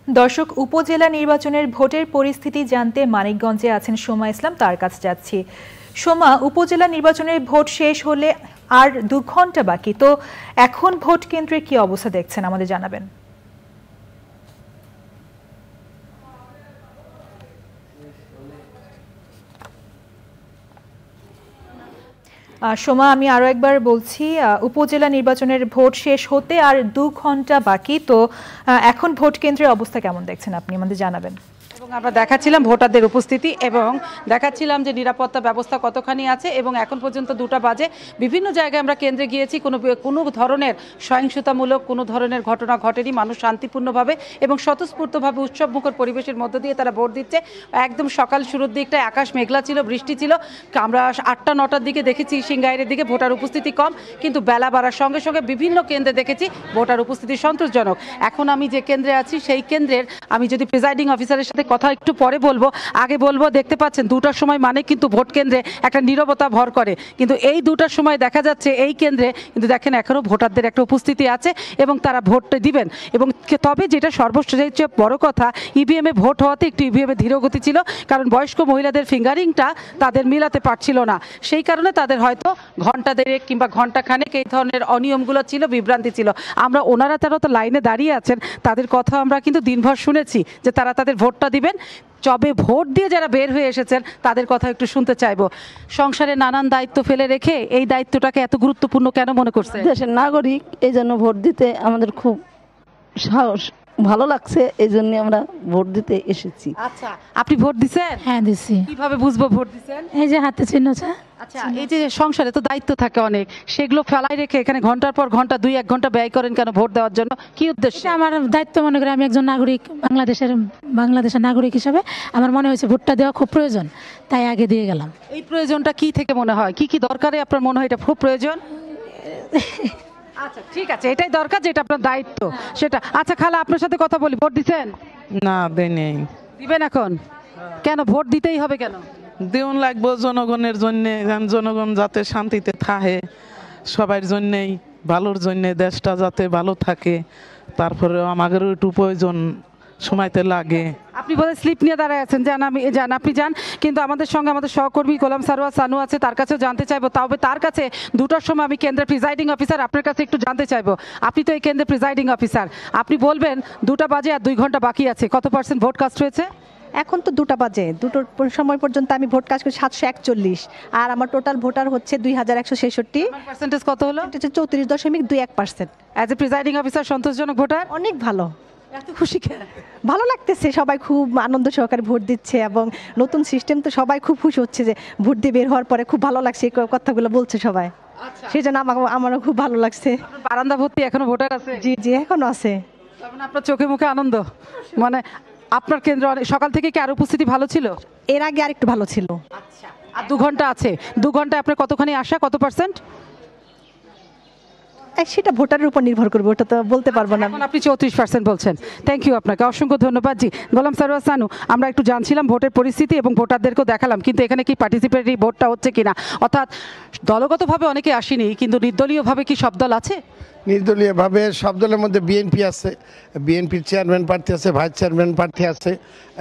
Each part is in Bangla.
দর্শক, উপজেলা নির্বাচনের ভোটের পরিস্থিতি জানতে মানিকগঞ্জে আছেন সোমা ইসলাম, তার কাছে যাচ্ছি। সোমা, উপজেলা নির্বাচনের ভোট শেষ হলে আর 2 ঘন্টা বাকি, তো এখন ভোট কেন্দ্রে কি অবস্থা দেখছেন আমাদের জানাবেন। সোমা, আমি আরো একবার বলছি, উপজেলা নির্বাচনের ভোট শেষ হতে আর 2 ঘন্টা বাকি, তো এখন ভোট কেন্দ্রের অবস্থা কেমন দেখছেন আপনি আমাদের জানাবেন। আমরা দেখাচ্ছিলাম ভোটারদের উপস্থিতি এবং দেখাচ্ছিলাম যে নিরাপত্তা ব্যবস্থা কতখানি আছে এবং এখন পর্যন্ত 2টা বাজে বিভিন্ন জায়গায় আমরা কেন্দ্রে গিয়েছি, কোনো ধরনের সহিংসতামূলক কোনো ধরনের ঘটনা ঘটেনি। মানুষ শান্তিপূর্ণভাবে এবং স্বতঃস্ফূর্তভাবে উৎসবমুখর পরিবেশের মধ্য দিয়ে তারা ভোট দিচ্ছে। একদম সকাল শুরুর দিকটায় আকাশ মেঘলা ছিল, বৃষ্টি ছিল। আমরা 8টা-9টার দিকে দেখেছি সিংগাইরের দিকে ভোটার উপস্থিতি কম, কিন্তু বেলা বাড়ার সঙ্গে সঙ্গে বিভিন্ন কেন্দ্রে দেখেছি ভোটার উপস্থিতি সন্তোষজনক। এখন আমি যে কেন্দ্রে আছি সেই কেন্দ্রের আমি যদি প্রিজাইডিং অফিসারের সাথে কথা একটু পরে বলবো, আগে বলবো, দেখতে পাচ্ছেন 2টার সময় মানে কিন্তু ভোট কেন্দ্রে একটা নীরবতা ভর করে, কিন্তু এই 2টার সময় দেখা যাচ্ছে এই কেন্দ্রে কিন্তু দেখেন এখনো ভোটারদের একটা উপস্থিতি আছে এবং তারা ভোট দিবেন। এবং তবে যেটা সর্বশেষ বড় কথা, ইভিএমে ভোট হওয়াতে একটু ইভিএমে ধীরগতি ছিল, কারণ বয়স্ক মহিলাদের ফিঙ্গারিংটা তাদের মিলাতে পারছিল না, সেই কারণে তাদের হয়তো ঘন্টা দেড়েক কিংবা ঘন্টাখানেক এই ধরনের অনিয়মগুলো ছিল, বিভ্রান্তি ছিল। আমরা ওনারা যারা তো লাইনে দাঁড়িয়ে আছেন তাদের কথা আমরা কিন্তু দিনভর শুনেছি যে তারা তাদের ভোটটা দিবেন। তবে ভোট দিয়ে যারা বের হয়ে এসেছেন তাদের কথা একটু শুনতে চাইবো। সংসারে নানান দায়িত্ব ফেলে রেখে এই দায়িত্বটাকে এত গুরুত্বপূর্ণ কেন মনে করছে? দেশের নাগরিক, এই জন্য ভোট দিতে আমাদের খুব সাহস ভালো লাগছে, এই জন্য আমরা ভোট দিতে এসেছি। আচ্ছা, আপনি ভোট দিছেন? হ্যাঁ দিছি। কিভাবে বুঝবো ভোট দিছেন? এই যে হাতে চিহ্ন আছে। আচ্ছা, এই যে সংসারে তো দায়িত্ব থাকে অনেক, সেগুলো ফেলাই রেখে এখানে ঘন্টার পর ঘন্টা 2-1 ঘন্টা ব্যয় করেন কেন ভোট দেওয়ার জন্য? কি উদ্দেশ্য? এটা আমার দায়িত্ব মনে করি, আমি একজন নাগরিক, বাংলাদেশের নাগরিক হিসাবে আমার মনে হয়েছে ভোটটা দেওয়া খুব প্রয়োজন, তাই আগে দিয়ে গেলাম। এই প্রয়োজনটা কি থেকে মনে হয়, কি কি দরকারে আপনার মনে হয় এটা খুব প্রয়োজন? আচ্ছা ঠিক আছে, এটাই দরকার, যেটা আপনার দায়িত্ব সেটা। আচ্ছা খালা, আপনার সাথে কথা বলি, ভোট দিছেন? না, দেই নেই। দিবেন এখন? কেন ভোট দিতেই হবে কেন? দেউন লাগবো জনগণের জন্য, জনগণ যাতে শান্তিতে থাকে, সবার জন্যেই, ভালোর জন্যে, দেশটা যাতে ভালো থাকে, তারপরে আমাদেরও একটু প্রয়োজন সময়তে লাগে। আপনি বোধহয় স্লিপ নিয়ে দাঁড়ায় আছেন, আপনি যান, কিন্তু আমাদের সঙ্গে আমাদের সহকর্মী গোলাম সারোয়ার সানু আছে, তার কাছেও জানতে চাইবো। তবে তার কাছে 2টার সময় আমি কেন্দ্রের প্রিজাইডিং অফিসার, আপনার কাছে একটু জানতে চাইবো। আপনি তো এই কেন্দ্রের প্রিজাইডিং অফিসার, আপনি বলবেন 2টা বাজে আর 2 ঘন্টা বাকি আছে, কত % ভোট কাস্ট হয়েছে? এখন তো 2টা বাজে, 2টোর সময় পর্যন্ত আমি ভোট কাজ করি 741, আর আমার টোটাল ভোটার হচ্ছে 2166। পার্সেন্টেজ কত হলো? 34.21%। অ্যাজ এ প্রিজাইডিং অফিসার সন্তোষজনক ভোটার? অনেক ভালো। এত খুশি কেন? ভালো লাগতেছে, সবাই খুব আনন্দ সহকারে ভোট দিচ্ছে এবং নতুন সিস্টেম তো সবাই খুব খুশি হচ্ছে যে ভোট দিয়ে বের হওয়ার পরে খুব ভালো লাগছে, এই কথাগুলো বলছে সবাই। সেই জন্য আমারও খুব ভালো লাগছে। বারান্দা ভর্তি এখনো ভোটার আছে? জি জি, এখনো আছে। মানে আপনার চোখে মুখে আনন্দ, মানে আপনার কেন্দ্র সকাল থেকে কি আর উপস্থিতি ভালো ছিল? এর আগে আর একটু ভালো ছিল। আচ্ছা, আর 2 ঘন্টা আছে, 2 ঘন্টায় আপনার কতখানি আশা, কত %? সেটা ভোটারের উপর নির্ভর করবে, ওটা তো বলতে পারবো না। এখন আপনি 34% বলছেন। থ্যাংক ইউ, আপনাকে অসংখ্য ধন্যবাদ। জি গোলাম সারোয়ার সানু, আমরা একটু জানছিলাম ভোটের পরিস্থিতি এবং ভোটারদেরকেও দেখালাম, কিন্তু এখানে কি পার্টিসিপেটরি ভোটটা হচ্ছে কিনা, অর্থাৎ দলগতভাবে অনেকে আসেনি, কিন্তু নির্দলীয়ভাবে কি সব দল আছে? নির্দলীয়ভাবে সব দলের মধ্যে বিএনপি আছে, বিএনপির চেয়ারম্যান প্রার্থী আছে, ভাইস চেয়ারম্যান প্রার্থী আছে,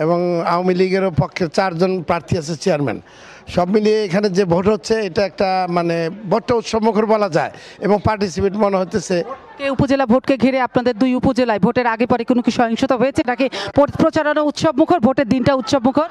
এবং আওয়ামী লীগেরও পক্ষে 4 জন প্রার্থী আছে চেয়ারম্যান। সব মিলিয়ে এখানে যে ভোট হচ্ছে এটা একটা মানে ভোটটা উৎসবমুখর বলা যায় এবং পার্টিসিপেট মনে হচ্ছে। উপজেলা ভোটকে ঘিরে আপনাদের 2 উপজেলায় ভোটের আগে পরে কোনো কি সহিংসতা হয়েছে নাকি প্রচারণা উৎসবমুখর, ভোটের দিনটা উৎসবমুখর?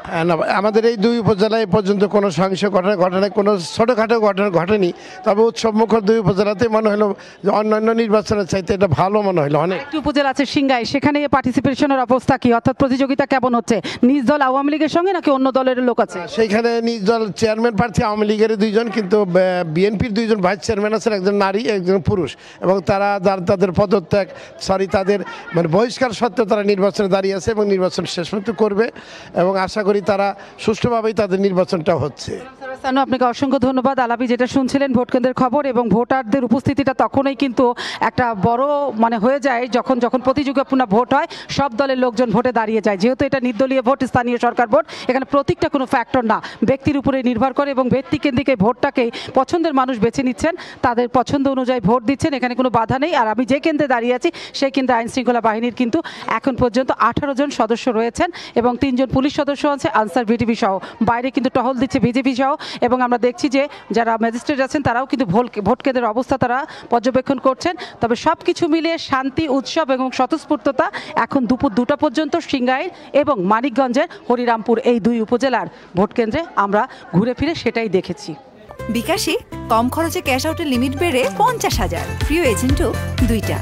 আমাদের এই 2 উপজেলায় পর্যন্ত কোনো সহিংস ঘটনা ঘটে, কোনো ছোটোখাটো ঘটনা ঘটেনি, তবে উৎসবমুখর 2 উপজেলাতে মনে হলো যে অন্যান্য নির্বাচনের চাইতে এটা ভালো মনে হলো। অনেক একটি উপজেলা আছে সিংগাই, সেখানে পার্টিসিপেশনের অবস্থা কি, অর্থাৎ প্রতিযোগিতা কেমন হচ্ছে? নিজ দল আওয়ামী লীগের সঙ্গে নাকি অন্য দলের লোক আছে? সেইখানে নিজ দল চেয়ারম্যান প্রার্থী আওয়ামী লীগের 2 জন, কিন্তু বিএনপির 2 জন ভাইস চেয়ারম্যান আছেন, একজন নারী একজন পুরুষ, এবং তারা তাদের পদত্যাগ তাদের মানে বহিষ্কার সত্ত্বেও তারা নির্বাচনে দাঁড়িয়ে আছে এবং নির্বাচন শেষ পর্যন্ত করবে এবং আশা করি তারা সুষ্ঠুভাবেই তাদের নির্বাচনটা হচ্ছে। সানু, আপনাকে অসংখ্য ধন্যবাদ। আলাপি যেটা শুনছিলেন ভোট কেন্দ্রের খবর, এবং ভোটারদের উপস্থিতিটা তখনই কিন্তু একটা বড় হয়ে যায় যখন প্রতিযোগিতাপূর্ণ ভোট হয়, সব দলের লোকজন ভোটে দাঁড়িয়ে যায়। যেহেতু এটা নির্দলীয় ভোট, স্থানীয় সরকার ভোট, এখানে প্রতীকটা কোনো ফ্যাক্টর না, ব্যক্তির উপরে নির্ভর করে, এবং ব্যক্তিকেন্দ্রিক এই ভোটটাকে পছন্দের মানুষ বেছে নিচ্ছেন, তাদের পছন্দ অনুযায়ী ভোট দিচ্ছেন, এখানে কোনো বাধা নেই। আর আমি যে কেন্দ্রে দাঁড়িয়ে আছি সেই কেন্দ্রে আইন শৃঙ্খলা বাহিনীর কিন্তু এখন পর্যন্ত 18 জন সদস্য রয়েছেন, এবং 3 জন পুলিশ সদস্য আছে, আনসার ভিটিভি সহ। বাইরে কিন্তু টহল দিচ্ছে বিজেপি সহ, এবং আমরা দেখছি যে যারা ম্যাজিস্ট্রেট আছেন তারাও কিন্তু ভোট কেন্দ্রের অবস্থা তারা পর্যবেক্ষণ করছেন। তবে সব কিছু মিলিয়ে শান্তি, উৎসব এবং স্বতঃস্ফূর্ততা এখন দুপুর 2টা পর্যন্ত সিংগাইর এবং মানিকগঞ্জের হরিরামপুর এই 2 উপজেলার ভোট কেন্দ্রে আমরা ঘুরে ফিরে সেটাই দেখেছি। বিকাশে কম খরচে ক্যাশ আউটের লিমিট বেড়ে 50,000, প্রিয় এজেন্টও 2টা।